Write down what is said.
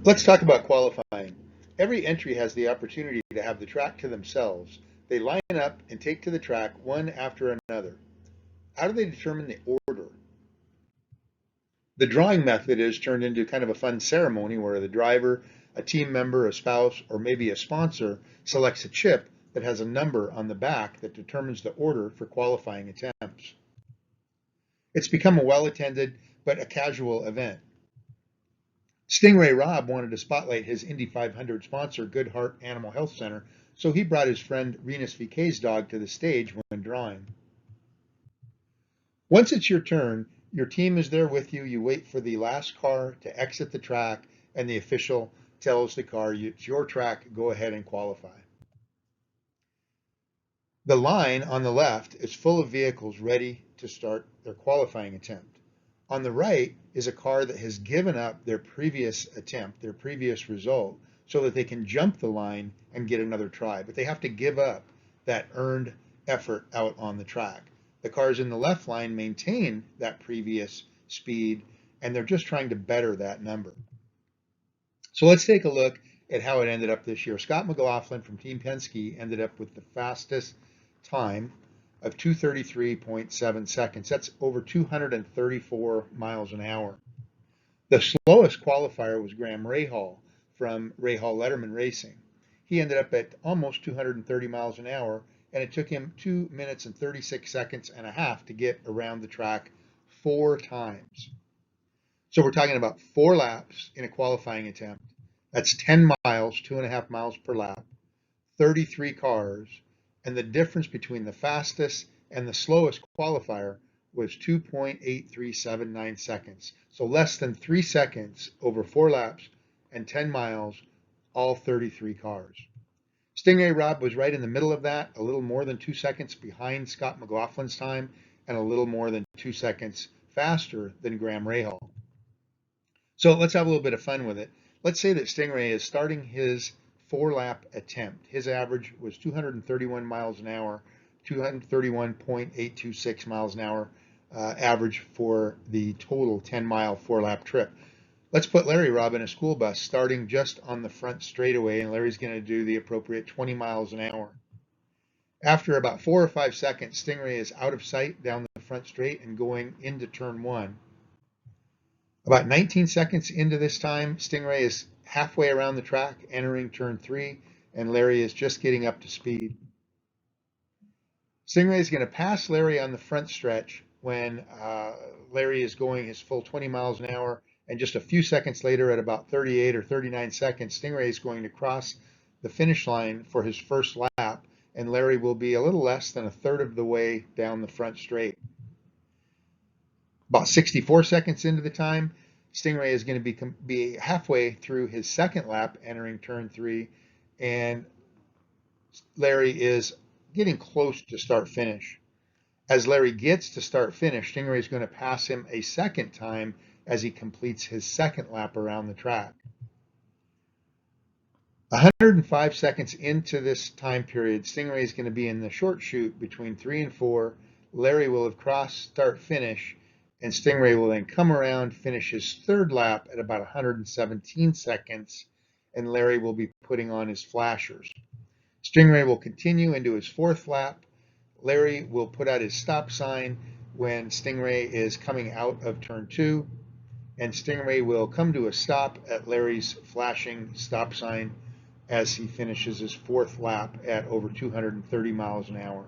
Let's talk about qualifying. Every entry has the opportunity to have the track to themselves. They line up and take to the track one after another. How do they determine the order? The drawing method is turned into kind of a fun ceremony where the driver, a team member, a spouse, or maybe a sponsor selects a chip that has a number on the back that determines the order for qualifying attempts. It's become a well-attended but a casual event. Stingray Robb wanted to spotlight his Indy 500 sponsor, Good Heart Animal Health Center, so he brought his friend Renus VK's dog to the stage when drawing. Once it's your turn, your team is there with you. You wait for the last car to exit the track, and the official tells the car, it's your track, go ahead and qualify. The line on the left is full of vehicles ready to start their qualifying attempt. On the right is a car that has given up their previous attempt, their previous result, so that they can jump the line and get another try. But they have to give up that earned effort out on the track. The cars in the left line maintain that previous speed, and they're just trying to better that number. So let's take a look at how it ended up this year. Scott McLaughlin from Team Penske ended up with the fastest time of 2:33.7 seconds. That's over 234 miles an hour. The slowest qualifier was Graham Rahal from Rahal Letterman Racing. He ended up at almost 230 miles an hour, and it took him 2 minutes and 36 seconds and a half to get around the track 4 times. So we're talking about 4 laps in a qualifying attempt. That's 10 miles, 2.5 miles per lap, 33 cars, and the difference between the fastest and the slowest qualifier was 2.8379 seconds. So less than 3 seconds over 4 laps and 10 miles, all 33 cars. Stingray Robb was right in the middle of that, a little more than 2 seconds behind Scott McLaughlin's time, and a little more than 2 seconds faster than Graham Rahal. So let's have a little bit of fun with it. Let's say that Stingray is starting his 4-lap attempt. His average was 231 miles an hour, 231.826 miles an hour average for the total 10-mile 4-lap trip. Let's put Larry Robb in a school bus starting just on the front straightaway, and Larry's going to do the appropriate 20 miles an hour. After about 4 or 5 seconds, Stingray is out of sight down the front straight and going into turn 1. About 19 seconds into this time, Stingray is halfway around the track, entering turn 3, and Larry is just getting up to speed. Stingray is going to pass Larry on the front stretch when Larry is going his full 20 miles an hour, and just a few seconds later, at about 38 or 39 seconds, Stingray is going to cross the finish line for his first lap, and Larry will be a little less than a third of the way down the front straight. About 64 seconds into the time, Stingray is going to be halfway through his second lap, entering turn 3, and Larry is getting close to start-finish. As Larry gets to start-finish, Stingray is going to pass him a second time as he completes his second lap around the track. 105 seconds into this time period, Stingray is going to be in the short chute between 3 and 4. Larry will have crossed start-finish, and Stingray will then come around, finish his third lap at about 117 seconds, and Larry will be putting on his flashers. Stingray will continue into his fourth lap. Larry will put out his stop sign when Stingray is coming out of turn 2, and Stingray will come to a stop at Larry's flashing stop sign as he finishes his fourth lap at over 230 miles an hour.